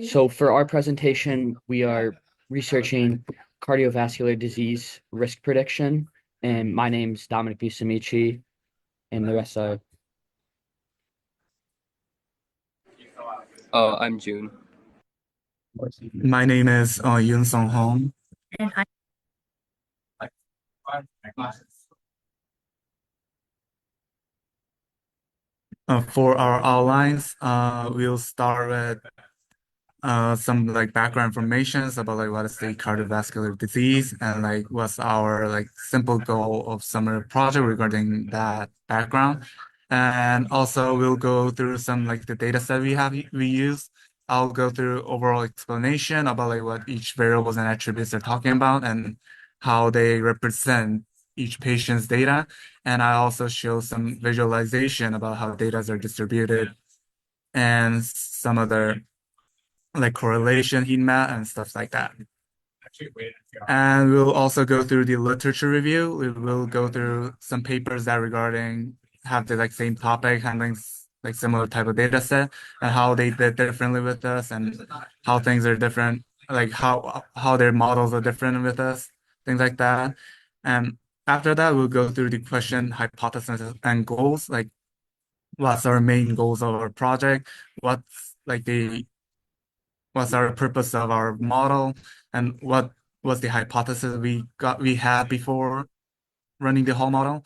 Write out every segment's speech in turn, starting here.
So for our presentation, we are researching cardiovascular disease risk prediction, and my name's Dominic Busamici, and the rest are. I'm June. My name is Yun Song Hong. And I For our outlines, we'll start with some like background informations about like what is the cardiovascular disease and like what's our like simple goal of summer project regarding that background. And also we'll go through some like the data set we use. I'll go through overall explanation about like what each variables and attributes are talking about and how they represent each patient's data. And I also show some visualization about how data are distributed and some other like correlation heat map and stuff like that. And we'll also go through the literature review. We will go through some papers that regarding have the like same topic, handling like similar type of data set and how they did differently with us and how things are different, like how their models are different with us, things like that. And after that, we'll go through the question, hypothesis, and goals, like what's our main goals of our project, what's like the what's our purpose of our model, and what was the hypothesis we had before running the whole model.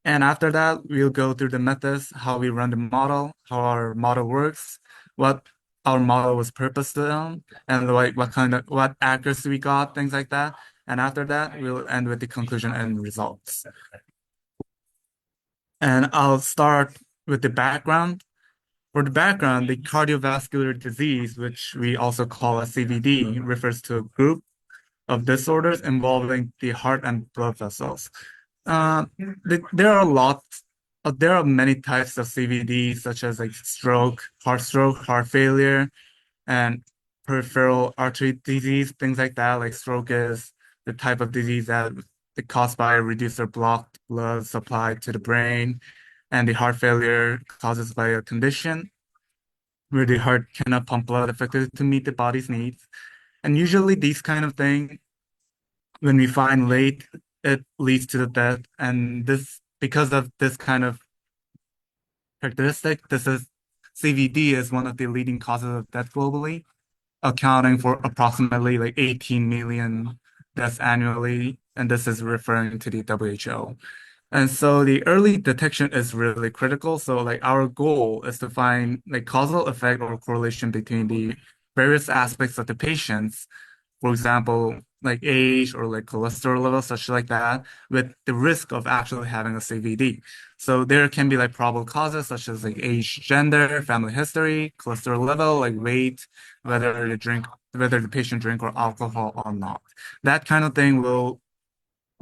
And after that, we'll go through the methods, how we run the model, how our model works, what our model was purposed on, and like what accuracy we got, things like that. And after that, we'll end with the conclusion and results. And I'll start with the background. For the background, the cardiovascular disease, which we also call a CVD, refers to a group of disorders involving the heart and blood vessels. Uh, there are there are many types of CVD, such as like stroke, heart failure, and peripheral artery disease, things like that. Like stroke is the type of disease that is caused by a reduced or blocked blood supply to the brain, and the heart failure causes by a condition where the heart cannot pump blood effectively to meet the body's needs. And usually these kind of things, when we find late, it leads to the death. And this, because of this kind of characteristic, this is CVD is one of the leading causes of death globally, accounting for approximately like 18 million deaths annually. And this is referring to the WHO. And so the early detection is really critical. So like our goal is to find like causal effect or correlation between the various aspects of the patients, for example, like age or like cholesterol levels, such like that, with the risk of actually having a CVD. So there can be like probable causes such as like age, gender, family history, cholesterol level, like weight, whether the patient drink or alcohol or not. That kind of thing will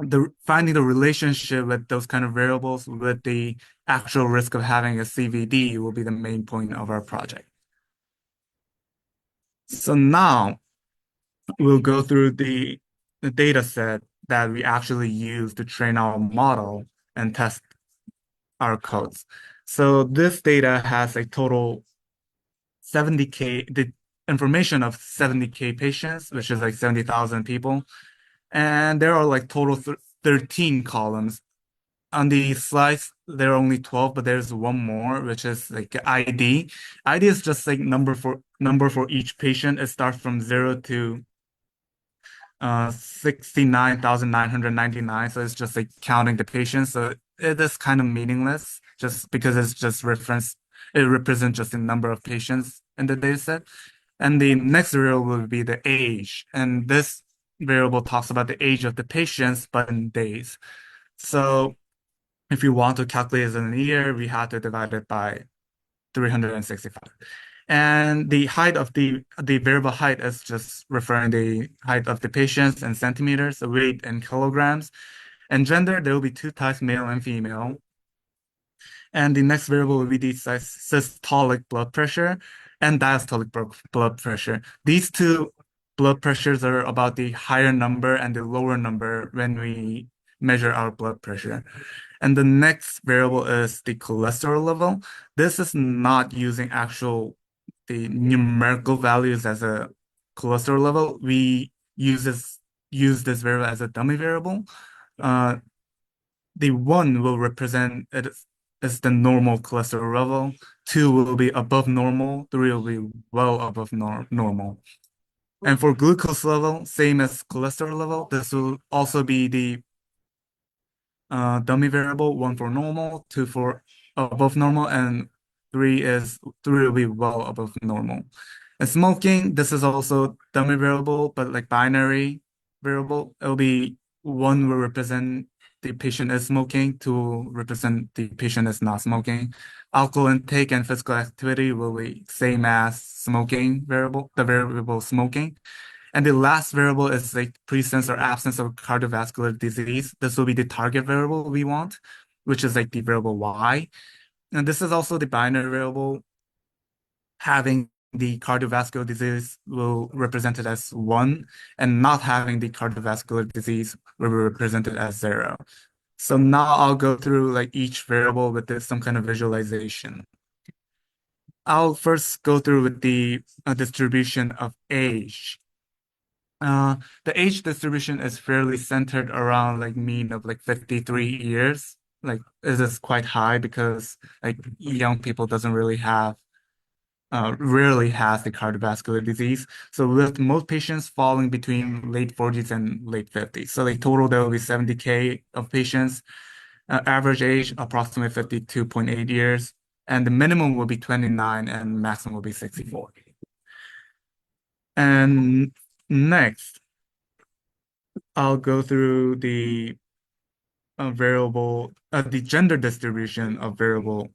the finding the relationship with those kind of variables with the actual risk of having a CVD will be the main point of our project. So now we'll go through the data set that we actually use to train our model and test our codes. So this data has a total 70K, the information of 70K patients, which is like 70,000 people. And there are like total 13 columns. On the slides, there are only 12, but there's one more, which is like ID. ID is just like number for each patient. It starts from 0 to 69,999. So it's just like counting the patients. So it is kind of meaningless just because it's just it represents just the number of patients in the data set. And the next variable will be the age. And this variable talks about the age of the patients, but in days. So if you want to calculate it in a year, we have to divide it by 365. And the height of the variable height is just referring the height of the patients in centimeters, the weight in kilograms. And gender, there will be two types, male and female. And the next variable will be the systolic blood pressure and diastolic blood pressure. These two blood pressures are about the higher number and the lower number when we measure our blood pressure. And the next variable is the cholesterol level. This is not using actual the numerical values as a cholesterol level, we use this variable as a dummy variable. Uh, the one will represent it as the normal cholesterol level, two will be above normal, three will be well above normal. And for glucose level, same as cholesterol level, this will also be the dummy variable, one for normal, two for above normal, and three will be well above normal. And smoking, this is also dummy variable, but like binary variable. It'll be one will represent the patient is smoking, two will represent the patient is not smoking. Alcohol intake and physical activity will be same as smoking variable, the variable smoking. And the last variable is like presence or absence of cardiovascular disease. This will be the target variable we want, which is like the variable Y. And this is also the binary variable. Having the cardiovascular disease will represent it as 1, and not having the cardiovascular disease will be represented as 0. So now I'll go through like each variable with this, some kind of visualization. I'll first go through with the distribution of age. The age distribution is fairly centered around like mean of like 53 years. Like this is quite high because like young people doesn't really have rarely has the cardiovascular disease. So with most patients falling between late 40s and late 50s. So like total there will be 70K of patients. Average age approximately 52.8 years. And the minimum will be 29 and maximum will be 64. And next, I'll go through the the gender distribution of variable.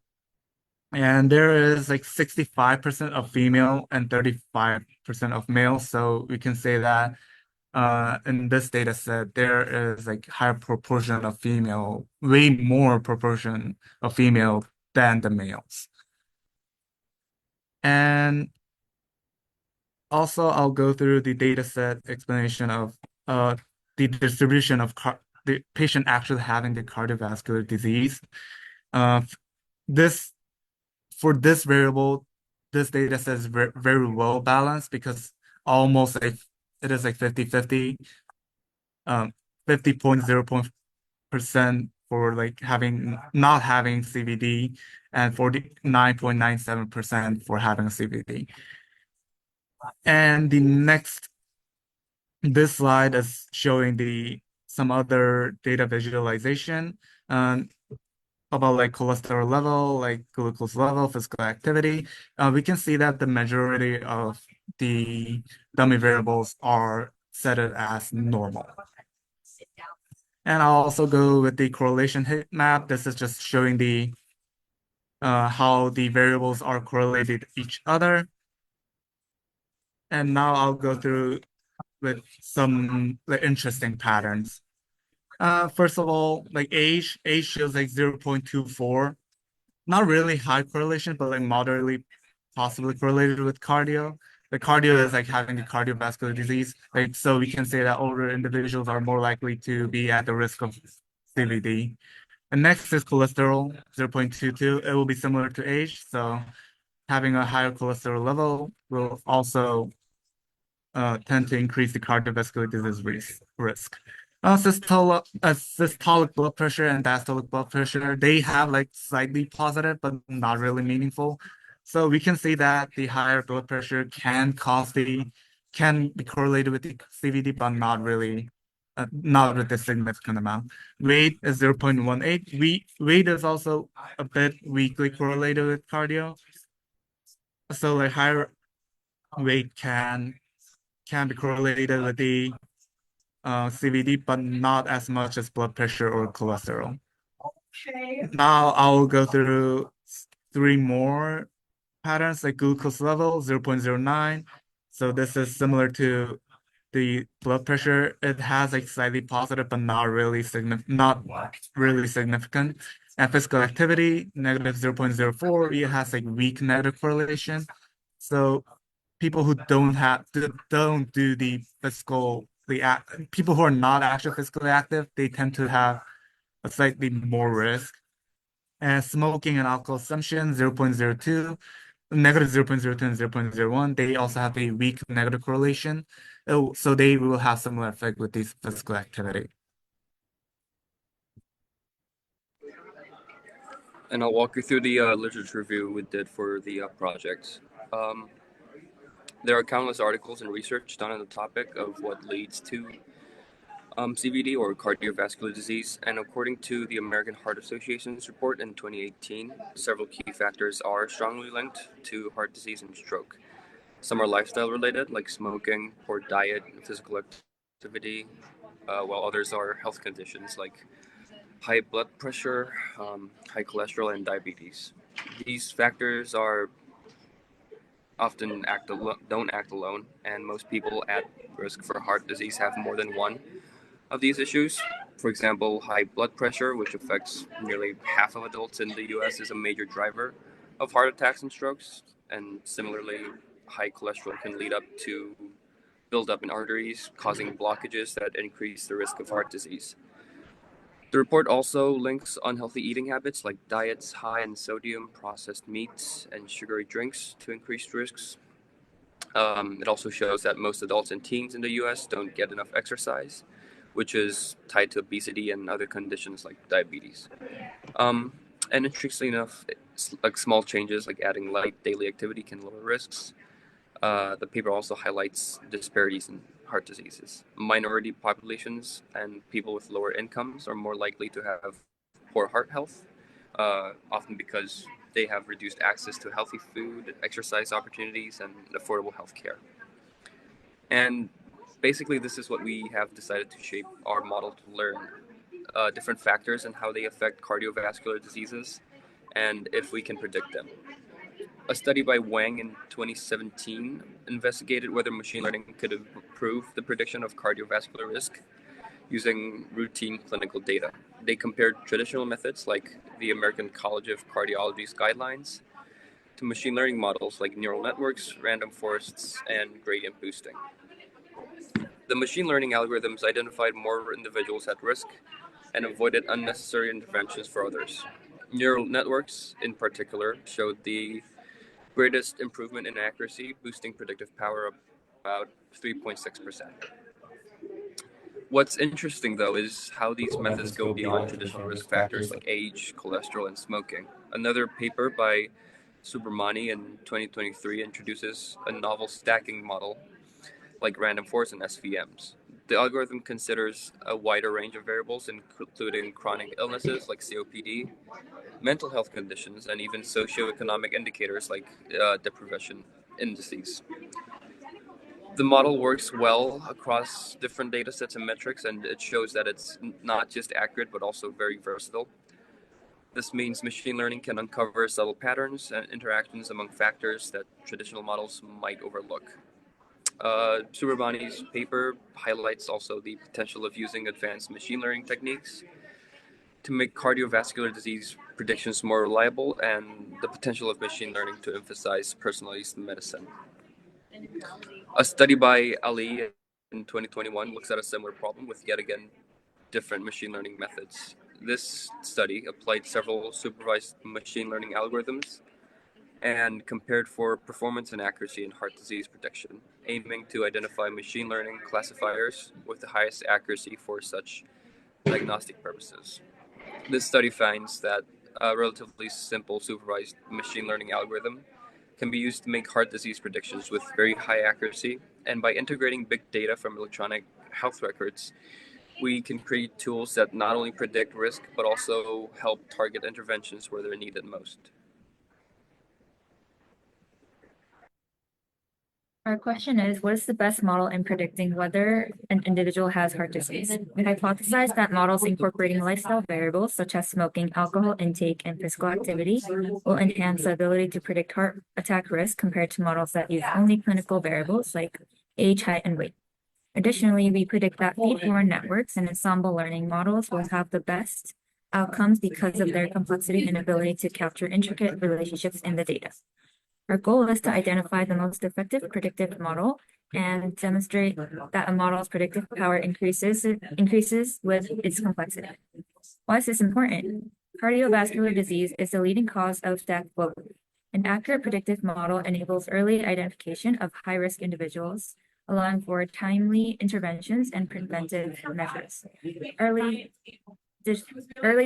And there is like 65% of female and 35% of male. So we can say that in this data set, there is like higher proportion of female, way more proportion of female than the males. And also, I'll go through the data set explanation of the distribution of the patient actually having the cardiovascular disease. Uh, this for this variable, this data set is very well balanced because almost like it is like 50-50, 50.0% for like having not having CVD and 49.97% for having a CVD. And this slide is showing some other data visualization. About like cholesterol level, like glucose level, physical activity. We can see that the majority of the dummy variables are set it as normal. And I'll also go with the correlation heat map. This is just showing how the variables are correlated to each other. And now I'll go through with some like interesting patterns. First of all, like age shows like 0.24. Not really high correlation, but like moderately possibly correlated with cardio. The cardio is like having a cardiovascular disease. Like, so we can say that older individuals are more likely to be at the risk of CVD. And next is cholesterol, 0.22. It will be similar to age. So having a higher cholesterol level will also tend to increase the cardiovascular disease risk. Systolic blood pressure and diastolic blood pressure, they have like slightly positive, but not really meaningful. So we can see that the higher blood pressure can be correlated with the CVD, but not really, not with a significant amount. Weight is 0.18. Weight is also a bit weakly correlated with cardio. So like higher weight can be correlated with the CVD, but not as much as blood pressure or cholesterol. Now I'll go through three more patterns, like glucose level, 0.09. So this is similar to the blood pressure. It has like slightly positive, but not really significant. And physical activity, negative 0.04. It has like weak negative correlation. So people who don't do people who are not actually physically active, they tend to have a slightly more risk. And smoking and alcohol consumption, 0.02. negative 0.02 and 0.01, they also have a weak negative correlation. Oh, so they will have similar effect with this physical activity. And I'll walk you through the literature review we did for the project. Um, there are countless articles and research done on the topic of what leads to CVD or cardiovascular disease, and according to the American Heart Association's report in 2018, several key factors are strongly linked to heart disease and stroke. Some are lifestyle related, like smoking, poor diet, physical activity, while others are health conditions like high blood pressure, high cholesterol, and diabetes. These factors are often don't act alone, and most people at risk for heart disease have more than one of these issues. For example, high blood pressure, which affects nearly half of adults in the US, is a major driver of heart attacks and strokes. And similarly, high cholesterol can lead up to buildup in arteries, causing blockages that increase the risk of heart disease. The report also links unhealthy eating habits like diets high in sodium, processed meats, and sugary drinks to increased risks. It also shows that most adults and teens in the US don't get enough exercise, which is tied to obesity and other conditions like diabetes. Um, and interestingly enough, like small changes like adding light daily activity can lower risks. The paper also highlights disparities in heart diseases. Minority populations and people with lower incomes are more likely to have poor heart health, often because they have reduced access to healthy food, exercise opportunities, and affordable health care. And basically, this is what we have decided to shape our model to learn different factors and how they affect cardiovascular diseases and if we can predict them. A study by Wang in 2017 investigated whether machine learning could improve the prediction of cardiovascular risk using routine clinical data. They compared traditional methods like the American College of Cardiology's guidelines to machine learning models like neural networks, random forests, and gradient boosting. The machine learning algorithms identified more individuals at risk and avoided unnecessary interventions for others. Neural networks, in particular, showed the greatest improvement in accuracy, boosting predictive power about 3.6%. What's interesting, though, is how these methods go beyond traditional risk factors like age, cholesterol, and smoking. Another paper by Subramani in 2023 introduces a novel stacking model like random forest and SVMs. The algorithm considers a wider range of variables, including chronic illnesses like COPD, mental health conditions, and even socioeconomic indicators like deprivation indices. The model works well across different data sets and metrics, and it shows that it's not just accurate but also very versatile. This means machine learning can uncover subtle patterns and interactions among factors that traditional models might overlook. Subramani's paper highlights also the potential of using advanced machine learning techniques to make cardiovascular disease predictions more reliable and the potential of machine learning to emphasize personalized medicine. A study by Ali in 2021 looks at a similar problem with yet again different machine learning methods. This study applied several supervised machine learning algorithms and compared for performance and accuracy in heart disease prediction, aiming to identify machine learning classifiers with the highest accuracy for such diagnostic purposes. This study finds that a relatively simple supervised machine learning algorithm can be used to make heart disease predictions with very high accuracy, and by integrating big data from electronic health records, we can create tools that not only predict risk but also help target interventions where they're needed most. Our question is, what is the best model in predicting whether an individual has heart disease? We hypothesize that models incorporating lifestyle variables such as smoking, alcohol intake, and physical activity will enhance the ability to predict heart attack risk compared to models that use only clinical variables like age, height, and weight. Additionally, we predict that feed-forward networks and ensemble learning models will have the best outcomes because of their complexity and ability to capture intricate relationships in the data. Our goal is to identify the most effective predictive model and demonstrate that a model's predictive power increases with its complexity. Why is this important? Cardiovascular disease is the leading cause of death globally. An accurate predictive model enables early identification of high-risk individuals, allowing for timely interventions and preventive measures. Early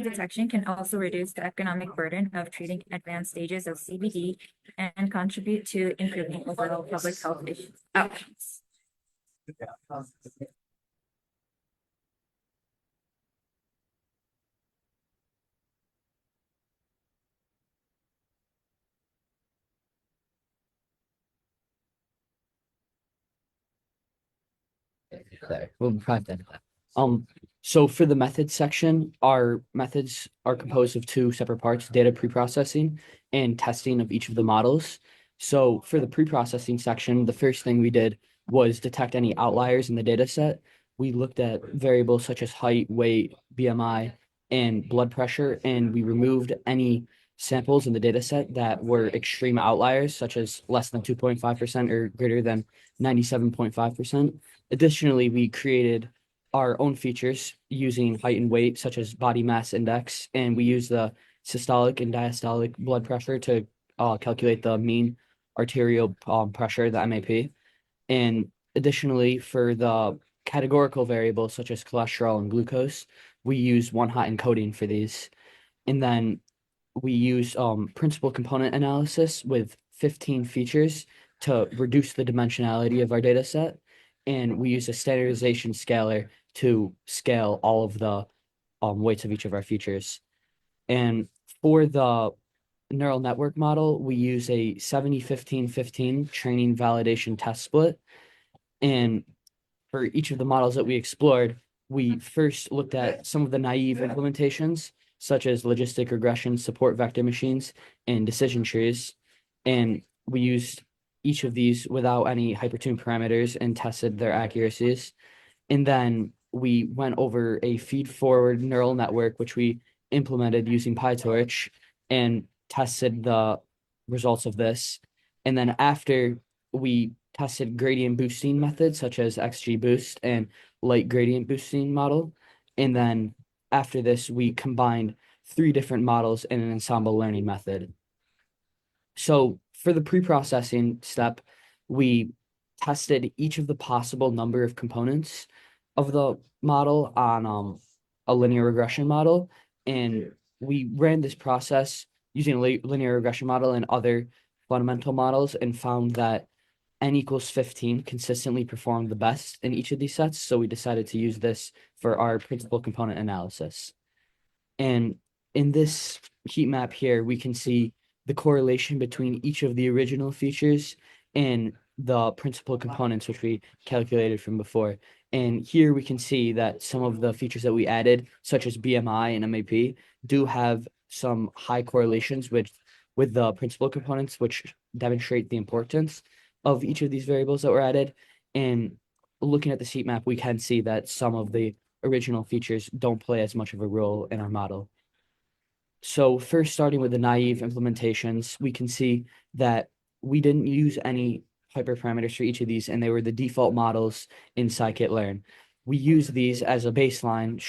detection can also reduce the economic burden of treating advanced stages of CVD and contribute to improving overall public health outcomes. There, we'll private that. So for the methods section, our methods are composed of two separate parts: data preprocessing and testing of each of the models. So for the preprocessing section, the first thing we did was detect any outliers in the data set. We looked at variables such as height, weight, BMI, and blood pressure, and we removed any samples in the data set that were extreme outliers, such as less than 2.5% or greater than 97.5%. Additionally, we created our own features using height and weight, such as body mass index, and we use the systolic and diastolic blood pressure to calculate the mean arterial pressure, the MAP. And additionally, for the categorical variables such as cholesterol and glucose, we use one-hot encoding for these. And then we use principal component analysis with 15 features to reduce the dimensionality of our data set. And we use a standardization scaler to scale all of the weights of each of our features. And for the neural network model, we use a 70-15-15 training validation test split. And for each of the models that we explored, we first looked at some of the naive implementations, such as logistic regression, support vector machines, and decision trees. And we used each of these without any hypertuned parameters and tested their accuracies. And then we went over a feed-forward neural network, which we implemented using PyTorch and tested the results of this. And then after we tested gradient boosting methods such as XGBoost and light gradient boosting model. And then after this, we combined 3 different models in an ensemble learning method. So for the pre-processing step, we tested each of the possible number of components of the model on a linear regression model. And we ran this process using a linear regression model and other fundamental models and found that n equals 15 consistently performed the best in each of these sets. So we decided to use this for our principal component analysis. And in this heat map here, we can see the correlation between each of the original features and the principal components, which we calculated from before. And here we can see that some of the features that we added, such as BMI and MAP, do have some high correlations with the principal components, which demonstrate the importance of each of these variables that were added. And looking at the heat map, we can see that some of the original features don't play as much of a role in our model. So first, starting with the naive implementations, we can see that we didn't use any hyperparameters for each of these, and they were the default models in scikit-learn. We use these as a baseline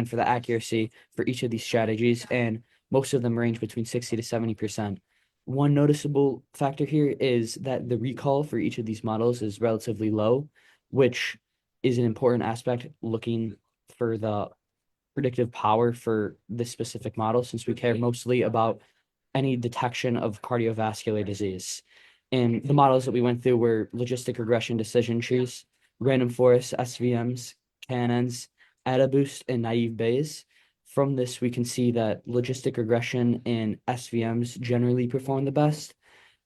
for the accuracy for each of these strategies, and most of them range between 60 to 70%. One noticeable factor here is that the recall for each of these models is relatively low, which is an important aspect looking for the predictive power for this specific model, since we care mostly about any detection of cardiovascular disease. And the models that we went through were logistic regression decision trees, random forest, SVMs, KNNs, AdaBoost, and naive Bayes. From this, we can see that logistic regression and SVMs generally perform the best,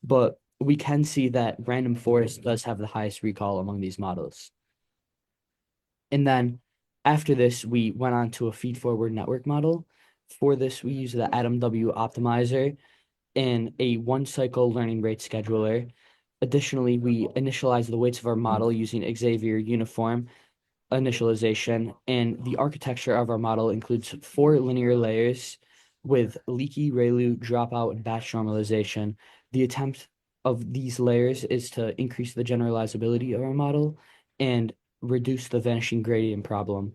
but we can see that random forest does have the highest recall among these models. And then after this, we went on to a feed-forward network model. For this, we use the AtomW optimizer and a one-cycle learning rate scheduler. Additionally, we initialize the weights of our model using Xavier uniform initialization, and the architecture of our model includes 4 linear layers with leaky ReLU dropout and batch normalization. The attempt of these layers is to increase the generalizability of our model and reduce the vanishing gradient problem.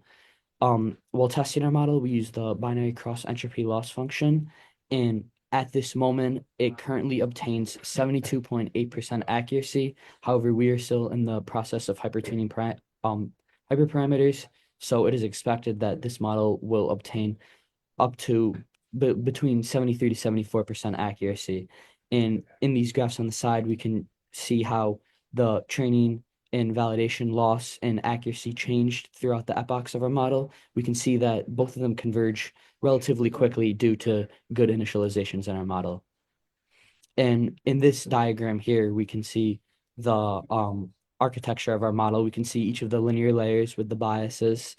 While testing our model, we use the binary cross entropy loss function, and At this moment, it currently obtains 72.8% accuracy. However, we are still in the process of hyperparameters, so it is expected that this model will obtain up to between 73 to 74% accuracy. And in these graphs on the side, we can see how the training and validation loss and accuracy changed throughout the epochs of our model. We can see that both of them converge relatively quickly due to good initializations in our model. And in this diagram here, we can see the architecture of our model. We can see each of the linear layers with the biases,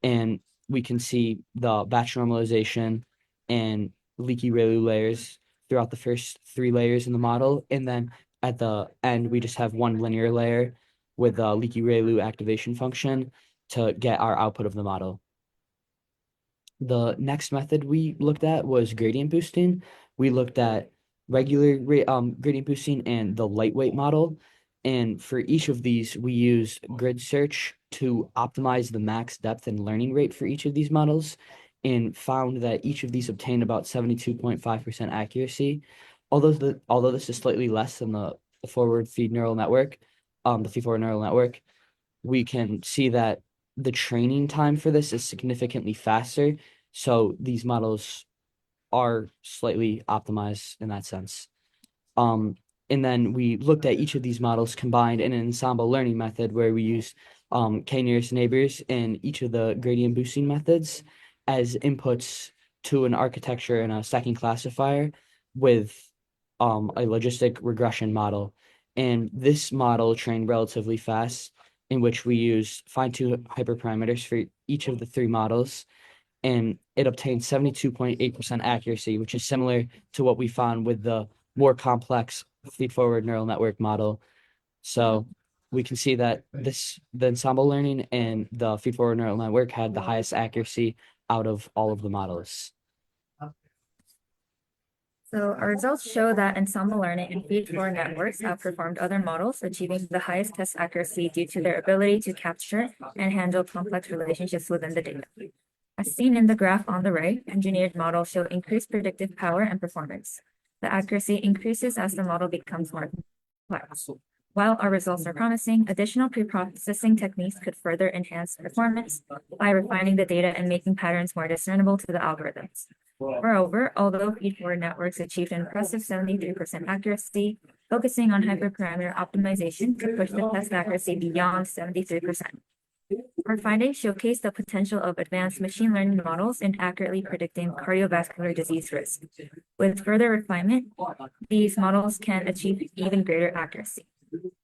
and we can see the batch normalization and leaky ReLU layers throughout the first 3 layers in the model. And then at the end, we just have one linear layer with a leaky ReLU activation function to get our output of the model. The next method we looked at was gradient boosting. We looked at regular gradient boosting and the lightweight model. And for each of these, we use grid search to optimize the max depth and learning rate for each of these models, and found that each of these obtained about 72.5% accuracy. Although this is slightly less than the forward feed neural network, the feed-forward neural network, we can see that the training time for this is significantly faster. So these models are slightly optimized in that sense. And then we looked at each of these models combined in an ensemble learning method where we use k-nearest neighbors and each of the gradient boosting methods as inputs to an architecture and a stacking classifier with a logistic regression model. And this model trained relatively fast, in which we use fine-tuned hyperparameters for each of the 3 models, and it obtained 72.8% accuracy, which is similar to what we found with the more complex feed-forward neural network model. So we can see that the ensemble learning and the feed-forward neural network had the highest accuracy out of all of the models. So our results show that ensemble learning and feed-forward networks outperformed other models, achieving the highest test accuracy due to their ability to capture and handle complex relationships within the data. As seen in the graph on the right, engineered models show increased predictive power and performance. The accuracy increases as the model becomes more complex. While our results are promising, additional preprocessing techniques could further enhance performance by refining the data and making patterns more discernible to the algorithms. Moreover, although feed-forward networks achieved an impressive 73% accuracy, focusing on hyperparameter optimization could push the test accuracy beyond 73%. Our findings showcase the potential of advanced machine learning models in accurately predicting cardiovascular disease risk. With further refinement, these models can achieve even greater accuracy.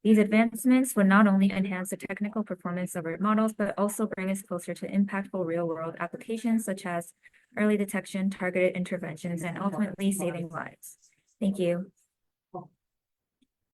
These advancements would not only enhance the technical performance of our models, but also bring us closer to impactful real-world applications such as early detection, targeted interventions, and ultimately saving lives. Thank you.